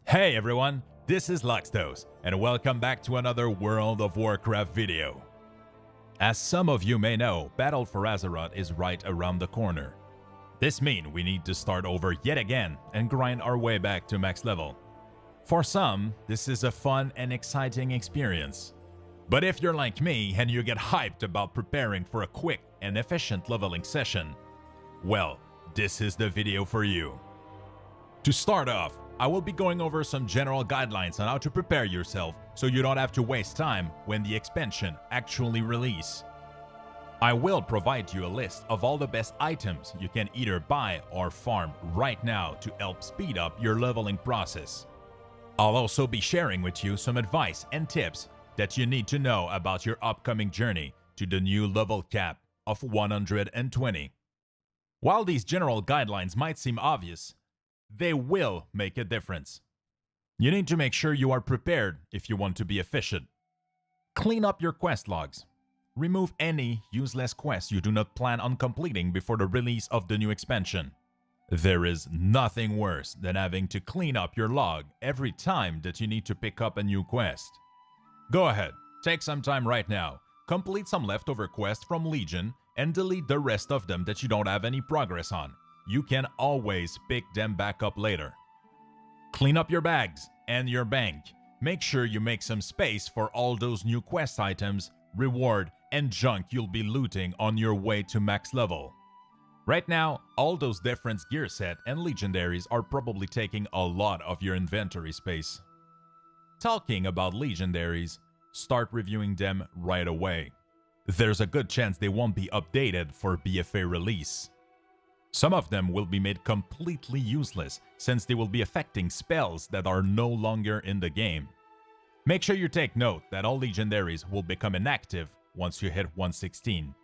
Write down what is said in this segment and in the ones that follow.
Hey everyone, this is Luxtos, and welcome back to another World of Warcraft video. As some of you may know, Battle for Azeroth is right around the corner. This means we need to start over yet again and grind our way back to max level. For some, this is a fun and exciting experience. But if you're like me and you get hyped about preparing for a quick and efficient leveling session, well, this is the video for you. To start off, I will be going over some general guidelines on how to prepare yourself so you don't have to waste time when the expansion actually releases. I will provide you a list of all the best items you can either buy or farm right now to help speed up your leveling process. I'll also be sharing with you some advice and tips that you need to know about your upcoming journey to the new level cap of 120. While these general guidelines might seem obvious, they will make a difference. You need to make sure you are prepared if you want to be efficient. Clean up your quest logs. Remove any useless quests you do not plan on completing before the release of the new expansion. There is nothing worse than having to clean up your log every time that you need to pick up a new quest. Go ahead, take some time right now, complete some leftover quests from Legion, and delete the rest of them that you don't have any progress on. You can always pick them back up later. Clean up your bags and your bank. Make sure you make some space for all those new quest items, reward, and junk you'll be looting on your way to max level. Right now, all those different gear set and legendaries are probably taking a lot of your inventory space. Talking about legendaries, start reviewing them right away. There's a good chance they won't be updated for BFA release. Some of them will be made completely useless since they will be affecting spells that are no longer in the game. Make sure you take note that all legendaries will become inactive once you hit 116.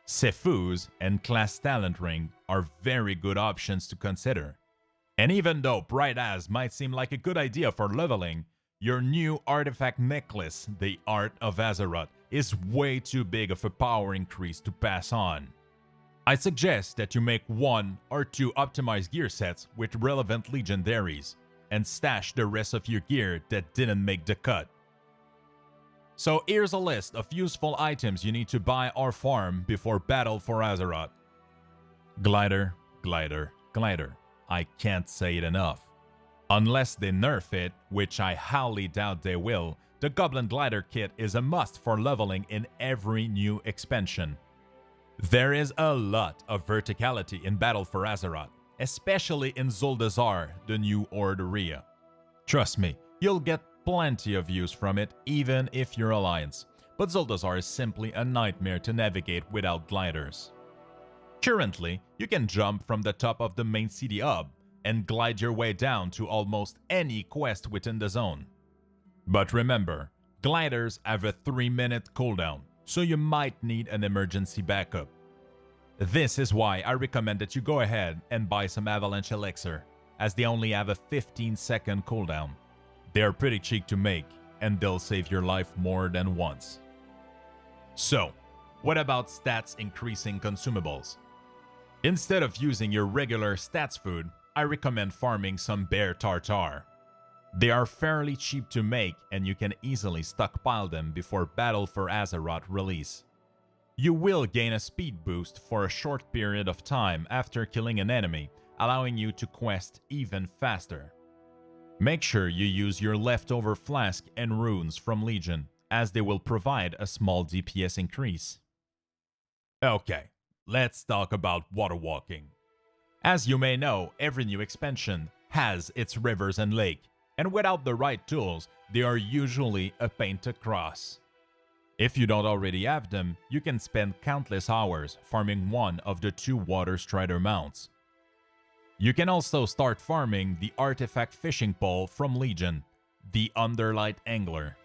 Sefus and Class Talent Ring are very good options to consider. And even though Bright As might seem like a good idea for leveling, your new artifact necklace, the Art of Azeroth, is way too big of a power increase to pass on. I suggest that you make 1 or 2 optimized gear sets with relevant legendaries, and stash the rest of your gear that didn't make the cut. So here's a list of useful items you need to buy or farm before Battle for Azeroth. Glider, glider, glider. I can't say it enough. Unless they nerf it, which I highly doubt they will, the Goblin Glider kit is a must for leveling in every new expansion. There is a lot of verticality in Battle for Azeroth, especially in Zuldazar, the new Horde area. Trust me, you'll get plenty of use from it even if you're Alliance, but Zuldazar is simply a nightmare to navigate without gliders. Currently, you can jump from the top of the main city hub and glide your way down to almost any quest within the zone. But remember, gliders have a 3-minute cooldown, so you might need an emergency backup. This is why I recommend that you go ahead and buy some Avalanche Elixir, as they only have a 15-second cooldown. They are pretty cheap to make, and they'll save your life more than once. So, what about stats increasing consumables? Instead of using your regular stats food, I recommend farming some Bear Tartar. They are fairly cheap to make and you can easily stockpile them before Battle for Azeroth release. You will gain a speed boost for a short period of time after killing an enemy, allowing you to quest even faster. Make sure you use your leftover flask and runes from Legion, as they will provide a small DPS increase. Okay, let's talk about water walking. As you may know, every new expansion has its rivers and lake, and without the right tools, they are usually a pain to cross. If you don't already have them, you can spend countless hours farming one of the 2 Water Strider mounts. You can also start farming the artifact fishing pole from Legion, the Underlight Angler.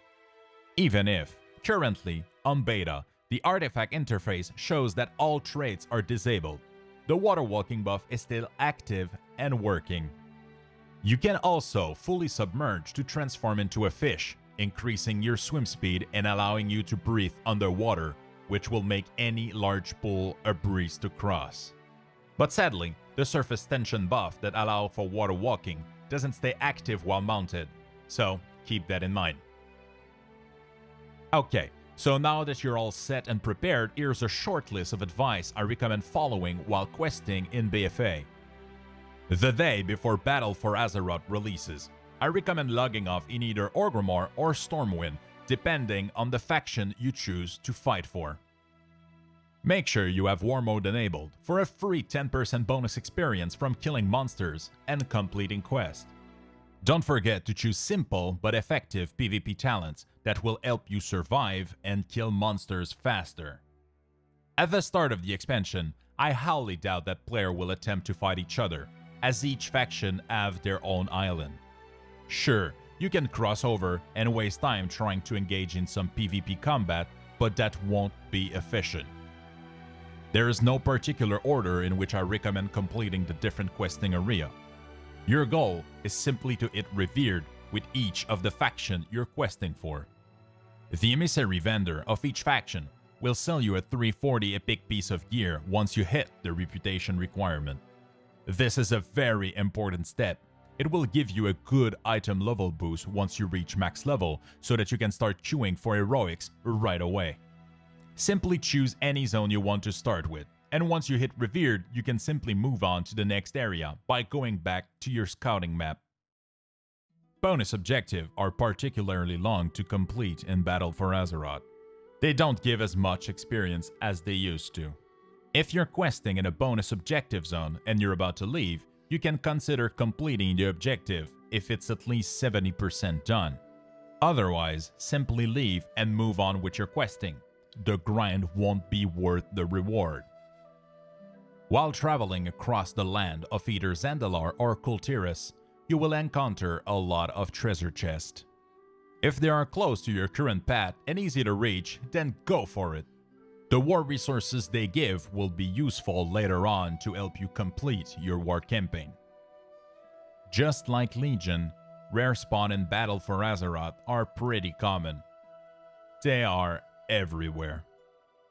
Even if, currently, on beta, the artifact interface shows that all traits are disabled, the water walking buff is still active and working. You can also fully submerge to transform into a fish, increasing your swim speed and allowing you to breathe underwater, which will make any large pool a breeze to cross. But sadly, the surface tension buff that allows for water walking doesn't stay active while mounted, so keep that in mind. Okay, so now that you're all set and prepared, here's a short list of advice I recommend following while questing in BFA. The day before Battle for Azeroth releases, I recommend logging off in either Orgrimmar or Stormwind, depending on the faction you choose to fight for. Make sure you have War Mode enabled for a free 10% bonus experience from killing monsters and completing quests. Don't forget to choose simple but effective PvP talents that will help you survive and kill monsters faster. At the start of the expansion, I highly doubt that players will attempt to fight each other, as each faction have their own island. Sure, you can cross over and waste time trying to engage in some PvP combat, but that won't be efficient. There is no particular order in which I recommend completing the different questing area. Your goal is simply to hit Revered with each of the faction you're questing for. The emissary vendor of each faction will sell you a 340 epic piece of gear once you hit the reputation requirement. This is a very important step. It will give you a good item level boost once you reach max level so that you can start queuing for heroics right away. Simply choose any zone you want to start with, and once you hit Revered, you can simply move on to the next area by going back to your scouting map. Bonus objectives are particularly long to complete in Battle for Azeroth. They don't give as much experience as they used to. If you're questing in a bonus objective zone and you're about to leave, you can consider completing the objective if it's at least 70% done. Otherwise, simply leave and move on with your questing. The grind won't be worth the reward. While traveling across the land of either Zandalar or Kul Tiras, you will encounter a lot of treasure chests. If they are close to your current path and easy to reach, then go for it. The war resources they give will be useful later on to help you complete your war campaign. Just like Legion, rare spawn in Battle for Azeroth are pretty common. They are everywhere.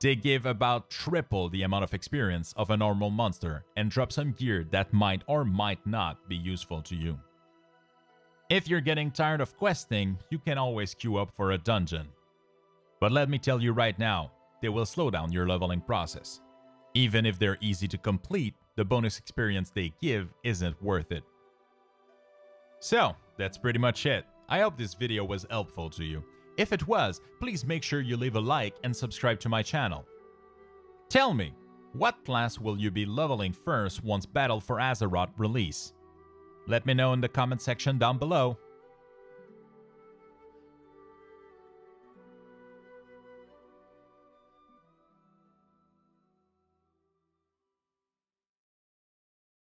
They give about triple the amount of experience of a normal monster and drop some gear that might or might not be useful to you. If you're getting tired of questing, you can always queue up for a dungeon. But let me tell you right now, they will slow down your leveling process. Even if they're easy to complete, the bonus experience they give isn't worth it. So, that's pretty much it. I hope this video was helpful to you. If it was, please make sure you leave a like and subscribe to my channel. Tell me, what class will you be leveling first once Battle for Azeroth release? Let me know in the comment section down below.